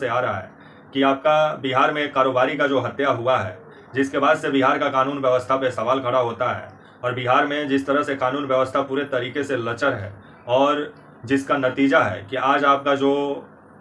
से आ रहा है कि आपका बिहार में एक कारोबारी का जो हत्या हुआ है, जिसके बाद से बिहार का कानून व्यवस्था पे सवाल खड़ा होता है। और बिहार में जिस तरह से कानून व्यवस्था पूरे तरीके से लचर है, और जिसका नतीजा है कि आज आपका जो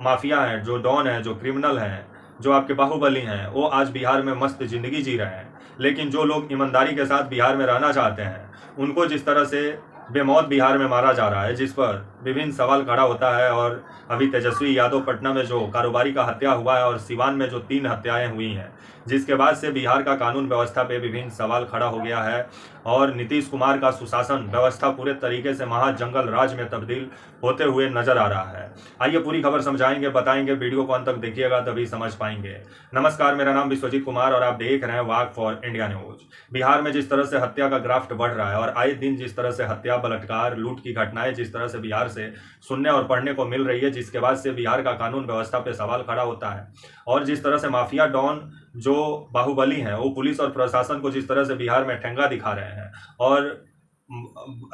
माफिया है, जो डॉन है, जो क्रिमिनल हैं, जो आपके बाहुबली हैं, वो आज बिहार में मस्त ज़िंदगी जी रहे हैं। लेकिन जो लोग ईमानदारी के साथ बिहार में रहना चाहते हैं, उनको जिस तरह से बेमौत बिहार में मारा जा रहा है, जिस पर विभिन्न सवाल खड़ा होता है। और अभी तेजस्वी यादव पटना में जो कारोबारी का हत्या हुआ है, और सिवान में जो 3 हत्याएं हुई हैं, जिसके बाद से बिहार का कानून व्यवस्था पे विभिन्न सवाल खड़ा हो गया है। और नीतीश कुमार का सुशासन व्यवस्था पूरे तरीके से महाजंगल राज में तब्दील होते हुए नजर आ रहा है। आइए पूरी खबर समझाएंगे, बताएंगे, वीडियो को अंत तक देखिएगा तभी समझ पाएंगे। नमस्कार, मेरा नाम विश्वजीत कुमार और आप देख रहे हैं वाक फॉर इंडिया न्यूज। बिहार में जिस तरह से हत्या का ग्राफ्ट बढ़ रहा है, और आए दिन जिस तरह से हत्या, बलात्कार, लूट की घटनाएं जिस तरह से बिहार से सुनने और पढ़ने को मिल रही है, जिसके बाद से बिहार का कानून व्यवस्था पे सवाल खड़ा होता है। और जिस तरह से माफिया डॉन जो बाहुबली हैं, वो पुलिस और प्रशासन को जिस तरह से बिहार में ठेंगा दिखा रहे हैं, और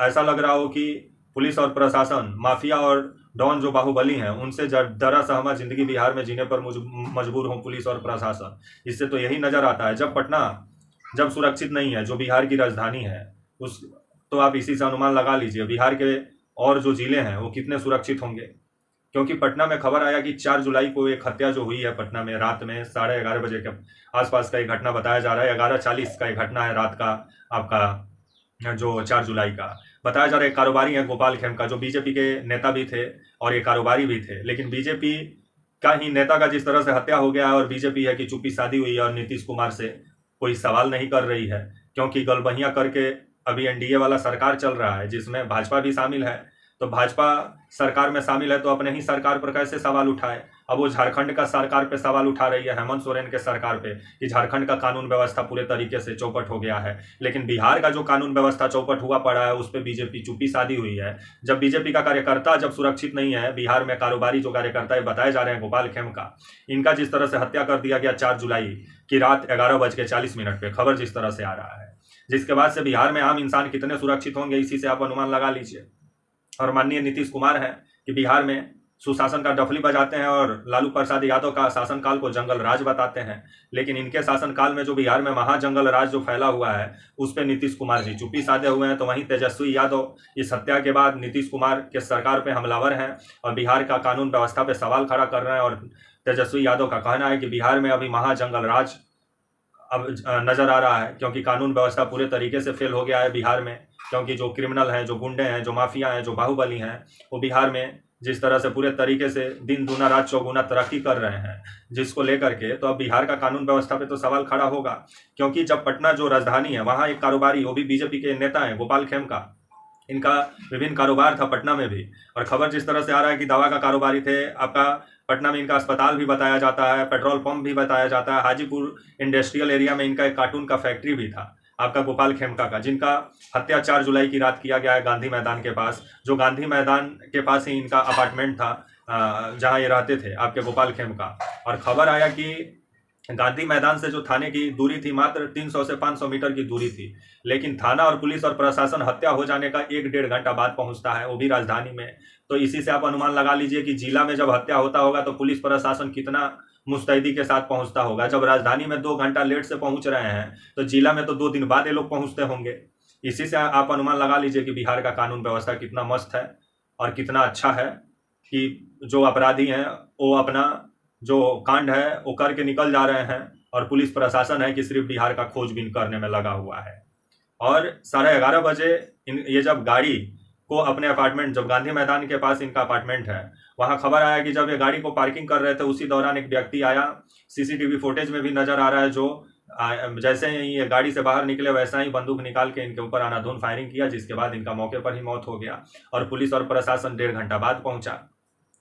ऐसा लग रहा हो कि पुलिस और प्रशासन, माफिया और डॉन जो बाहुबली हैं, उनसे डरा सहमा जिंदगी बिहार में जीने पर मजबूर हो पुलिस और प्रशासन। इससे तो यही नजर आता है, जब पटना जब सुरक्षित नहीं है, जो बिहार की राजधानी है, उस तो आप इसी से अनुमान लगा लीजिए बिहार के और जो जिले हैं वो कितने सुरक्षित होंगे। क्योंकि पटना में खबर आया कि 4 जुलाई को एक हत्या जो हुई है पटना में, रात में 11:30 बजे के आसपास का एक घटना बताया जा रहा है। 11:40 का एक घटना है रात का, आपका जो 4 जुलाई का बताया जा रहा है। एक कारोबारी है गोपाल खेमका, जो बीजेपी के नेता भी थे और एक कारोबारी भी थे। लेकिन बीजेपी का ही नेता का जिस तरह से हत्या हो गया है, और बीजेपी है कि चुप्पी साधी हुई है और नीतीश कुमार से कोई सवाल नहीं कर रही है, क्योंकि गलबहियां करके अभी एनडीए वाला सरकार चल रहा है, जिसमें भाजपा भी शामिल है। तो भाजपा सरकार में शामिल है तो अपने ही सरकार पर कैसे सवाल उठाए। अब वो झारखंड का सरकार पे सवाल उठा रही है, हेमंत सोरेन के सरकार पे, कि झारखंड का कानून व्यवस्था पूरे तरीके से चौपट हो गया है। लेकिन बिहार का जो कानून व्यवस्था चौपट हुआ पड़ा है, उस पर बीजेपी चुप्पी साधी हुई है। जब बीजेपी का कार्यकर्ता जब सुरक्षित नहीं है बिहार में, कारोबारी जो कार्यकर्ता है बताए जा रहे हैं गोपाल खेमका, इनका जिस तरह से हत्या कर दिया गया 4 जुलाई की रात 11:40 पे, खबर जिस तरह से आ रहा है, जिसके बाद से बिहार में आम इंसान कितने सुरक्षित होंगे, इसी से आप अनुमान लगा लीजिए। और माननीय नीतीश कुमार हैं कि बिहार में सुशासन का डफली बजाते हैं और लालू प्रसाद यादव का शासनकाल को जंगल राज बताते हैं। लेकिन इनके शासनकाल में जो बिहार में महाजंगल राज जो फैला हुआ है, उस पर नीतीश कुमार जी चुप्पी साधे हुए हैं। तो वहीं तेजस्वी यादव इस हत्या के बाद नीतीश कुमार के सरकार पे हमलावर हैं और बिहार का कानून व्यवस्था पे सवाल खड़ा कर रहे हैं। और तेजस्वी यादव का कहना है कि बिहार में अभी महाजंगल राज अब नजर आ रहा है, क्योंकि कानून व्यवस्था पूरे तरीके से फेल हो गया है बिहार में। क्योंकि जो क्रिमिनल हैं, जो गुंडे हैं, जो माफिया हैं, जो बाहुबली हैं, वो बिहार में जिस तरह से पूरे तरीके से दिन दूना रात चौगुना तरक्की कर रहे हैं, जिसको लेकर के तो अब बिहार का कानून व्यवस्था पे तो सवाल खड़ा होगा। क्योंकि जब पटना जो राजधानी है, वहाँ एक कारोबारी, वो भी बीजेपी के नेता हैं, गोपाल खेमका, इनका विभिन्न कारोबार था पटना में भी। और खबर जिस तरह से आ रहा है कि दवा का कारोबारी थे। आपका पटना में इनका अस्पताल भी बताया जाता है, पेट्रोल पंप भी बताया जाता है, हाजीपुर इंडस्ट्रियल एरिया में इनका एक कार्टून का फैक्ट्री भी था आपका गोपाल खेमका का, जिनका हत्या 4 जुलाई की रात किया गया है गांधी मैदान के पास। जो गांधी मैदान के पास ही इनका अपार्टमेंट था, जहां ये रहते थे आपके गोपाल खेमका। और खबर आया कि गांधी मैदान से जो थाने की दूरी थी मात्र 300 से 500 मीटर की दूरी थी। लेकिन थाना और पुलिस और प्रशासन हत्या हो जाने का 1-1.5 घंटा बाद पहुंचता है, वो भी राजधानी में। तो इसी से आप अनुमान लगा लीजिए कि जिला में जब हत्या होता होगा तो पुलिस प्रशासन कितना मुस्तैदी के साथ पहुंचता होगा। जब राजधानी में 2 घंटा लेट से पहुंच रहे हैं, तो जिला में तो 2 दिन बाद ये लोग पहुंचते होंगे। इसी से आप अनुमान लगा लीजिए कि बिहार का कानून व्यवस्था कितना मस्त है और कितना अच्छा है, कि जो अपराधी हैं वो अपना जो कांड है वो करके निकल जा रहे हैं, और पुलिस प्रशासन है कि सिर्फ बिहार का खोजबीन करने में लगा हुआ है। और 11:30 बजे ये जब गाड़ी को अपने अपार्टमेंट, जब गांधी मैदान के पास इनका अपार्टमेंट है, वहां खबर आया कि जब ये गाड़ी को पार्किंग कर रहे थे, उसी दौरान एक व्यक्ति आया। सीसीटीवी फुटेज में भी नजर आ रहा है, जो जैसे ही ये गाड़ी से बाहर निकले वैसा ही बंदूक निकाल के इनके ऊपर अंधाधुंध फायरिंग किया, जिसके बाद इनका मौके पर ही मौत हो गया। और पुलिस और प्रशासन 1.5 घंटा बाद पहुंचा,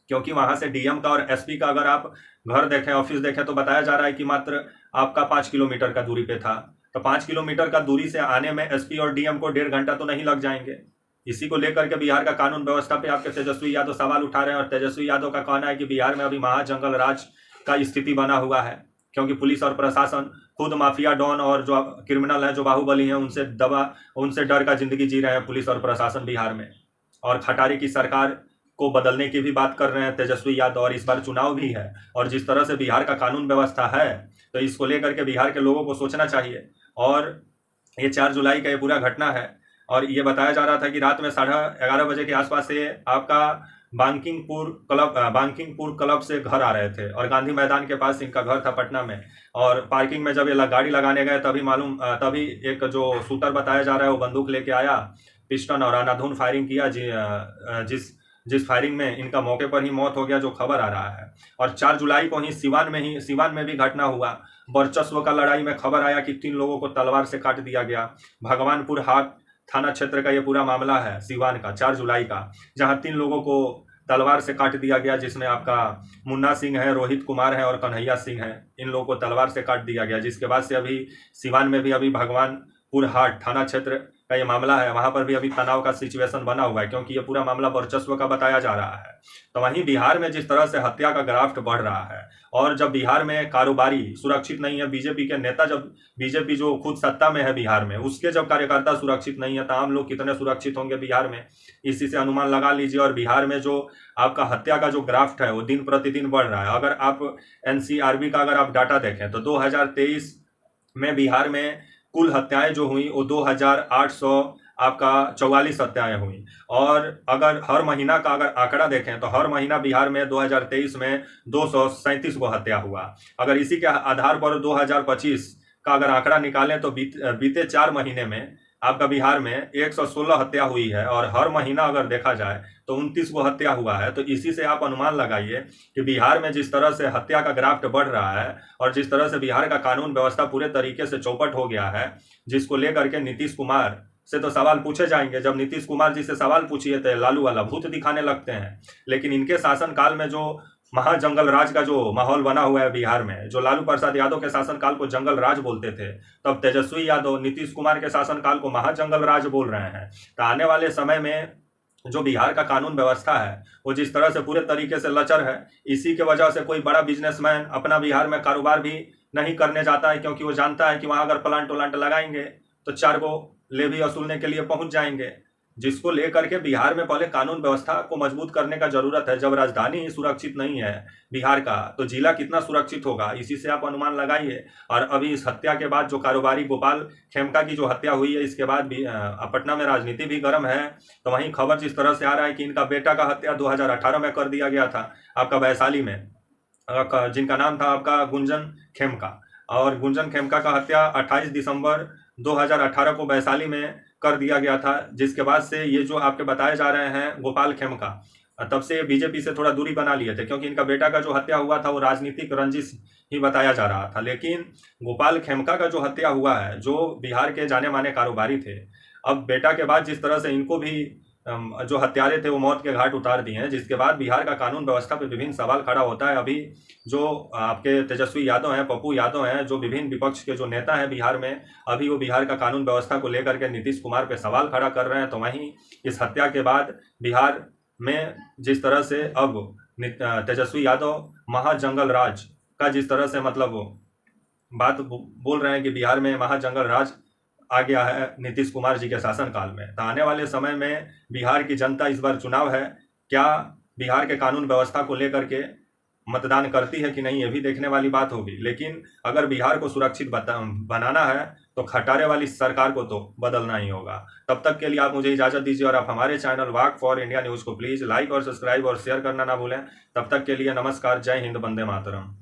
क्योंकि वहां से डीएम का और एसपी का अगर आप घर देखें, ऑफिस देखें, तो बताया जा रहा है कि मात्र आपका 5 किलोमीटर का दूरी पे था। तो 5 किलोमीटर का दूरी से आने में एसपी और डीएम को 1.5 घंटा तो नहीं लग जाएंगे। इसी को लेकर के बिहार का कानून व्यवस्था पे आपके तेजस्वी यादव सवाल उठा रहे हैं। और तेजस्वी यादव का कहना है कि बिहार में अभी महाजंगल राज का स्थिति बना हुआ है, क्योंकि पुलिस और प्रशासन खुद माफिया डॉन और जो क्रिमिनल हैं, जो बाहुबली हैं, उनसे डर का जिंदगी जी रहे हैं पुलिस और प्रशासन बिहार में। और खटारी की सरकार को बदलने की भी बात कर रहे हैं तेजस्वी यादव, और इस बार चुनाव भी है, और जिस तरह से बिहार का कानून व्यवस्था है तो इसको लेकर के बिहार के लोगों को सोचना चाहिए। और ये 4 जुलाई का ये पूरा घटना है, और ये बताया जा रहा था कि रात में 11:30 बजे के आसपास से आपका बांकिंगपुर क्लब से घर आ रहे थे, और गांधी मैदान के पास इनका घर था पटना में। और पार्किंग में जब ये गाड़ी लगाने गए तभी एक जो शूटर बताया जा रहा है वो बंदूक लेके आया, पिस्टन, और अंधाधुंध फायरिंग किया, जिस फायरिंग में इनका मौके पर ही मौत हो गया, जो खबर आ रहा है। और 4 जुलाई को ही सिवान में भी घटना हुआ। वर्चस्व का लड़ाई में खबर आया कि 3 लोगों को तलवार से काट दिया गया। भगवानपुर हाट थाना क्षेत्र का ये पूरा मामला है, सिवान का, 4 जुलाई का, जहां 3 लोगों को तलवार से काट दिया गया, जिसमें आपका मुन्ना सिंह है, रोहित कुमार है और कन्हैया सिंह है। इन लोगों को तलवार से काट दिया गया, जिसके बाद से अभी सिवान में भी अभी भगवानपुर हाट थाना क्षेत्र का ये मामला है, वहां पर भी अभी तनाव का सिचुएशन बना हुआ है, क्योंकि ये पूरा मामला वर्चस्व का बताया जा रहा है। तो वहीं बिहार में जिस तरह से हत्या का ग्राफ्ट बढ़ रहा है, और जब बिहार में कारोबारी सुरक्षित नहीं है, बीजेपी के नेता, जब बीजेपी जो खुद सत्ता में है बिहार में, उसके जब कार्यकर्ता सुरक्षित नहीं है, तो आम लोग कितने सुरक्षित होंगे बिहार में, इसी से अनुमान लगा लीजिए। और बिहार में जो आपका हत्या का जो ग्राफ्ट है वो दिन प्रतिदिन बढ़ रहा है। अगर आप NCRB का अगर आप डाटा देखें तो 2023 में बिहार में कुल हत्याएं जो हुई वो 2800 आपका 44 हत्याएं हुई। और अगर हर महीना का अगर आंकड़ा देखें तो हर महीना बिहार में 2023 में 237 को हत्या हुआ। अगर इसी के आधार पर 2025 का अगर आंकड़ा निकालें तो बीते 4 महीने में आपका बिहार में 116 हत्या हुई है, और हर महीना अगर देखा जाए तो 29 को हत्या हुआ है। तो इसी से आप अनुमान लगाइए कि बिहार में जिस तरह से हत्या का ग्राफ्ट बढ़ रहा है, और जिस तरह से बिहार का कानून व्यवस्था पूरे तरीके से चौपट हो गया है, जिसको लेकर के नीतीश कुमार से तो सवाल पूछे जाएंगे। जब नीतीश कुमार जी से सवाल पूछिए तो लालू वाला भूत दिखाने लगते हैं। लेकिन इनके शासनकाल में जो महाजंगल राज का जो माहौल बना हुआ है बिहार में, जो लालू प्रसाद यादव के शासनकाल को जंगल राज बोलते थे, तब तेजस्वी यादव नीतीश कुमार के शासनकाल को महाजंगल राज बोल रहे हैं। तो आने वाले समय में जो बिहार का कानून व्यवस्था है वो जिस तरह से पूरे तरीके से लचर है, इसी के वजह से कोई बड़ा बिजनेसमैन अपना बिहार में कारोबार भी नहीं करने जाता है, क्योंकि वो जानता है कि वहां अगर प्लांट लगाएंगे तो 4 को लेवी वसूलने के लिए पहुंच जाएंगे। जिसको लेकर के बिहार में पहले कानून व्यवस्था को मजबूत करने का जरूरत है। जब राजधानी ही सुरक्षित नहीं है बिहार का, तो जिला कितना सुरक्षित होगा, इसी से आप अनुमान लगाइए। और अभी इस हत्या के बाद जो कारोबारी गोपाल खेमका की जो हत्या हुई है, इसके बाद भी पटना में राजनीति भी गर्म है। तो वहीं खबर जिस तरह से आ रहा है कि इनका बेटा का हत्या 2018 में कर दिया गया था आपका वैशाली में, जिनका नाम था आपका गुंजन खेमका, और गुंजन खेमका का हत्या 28 दिसंबर 2018 को वैशाली में कर दिया गया था। जिसके बाद से ये जो आपके बताए जा रहे हैं गोपाल खेमका, तब से बीजेपी से थोड़ा दूरी बना लिए थे, क्योंकि इनका बेटा का जो हत्या हुआ था वो राजनीतिक रंजिश ही बताया जा रहा था। लेकिन गोपाल खेमका का जो हत्या हुआ है, जो बिहार के जाने माने कारोबारी थे, अब बेटा के बाद जिस तरह से इनको भी जो हत्यारे थे वो मौत के घाट उतार दिए हैं, जिसके बाद बिहार का कानून व्यवस्था पे विभिन्न सवाल खड़ा होता है। अभी जो आपके तेजस्वी यादव हैं, पप्पू यादव हैं, जो विभिन्न विपक्ष के जो नेता हैं बिहार में, अभी वो बिहार का कानून व्यवस्था को लेकर के नीतीश कुमार पे सवाल खड़ा कर रहे हैं। तो वहीं इस हत्या के बाद बिहार में जिस तरह से अब तेजस्वी यादव महाजंगल राज का जिस तरह से मतलब बात बोल रहे हैं कि बिहार में महाजंगल राज आ गया है नीतीश कुमार जी के शासनकाल में, तो आने वाले समय में बिहार की जनता, इस बार चुनाव है, क्या बिहार के कानून व्यवस्था को लेकर के मतदान करती है कि नहीं, ये भी देखने वाली बात होगी। लेकिन अगर बिहार को सुरक्षित बनाना है तो खटारे वाली सरकार को तो बदलना ही होगा। तब तक के लिए आप मुझे इजाज़त दीजिए, और आप हमारे channel walk for India news को प्लीज़ लाइक और सब्सक्राइब और शेयर करना ना भूलें। तब तक के लिए नमस्कार, जय हिंद, वंदे मातरम।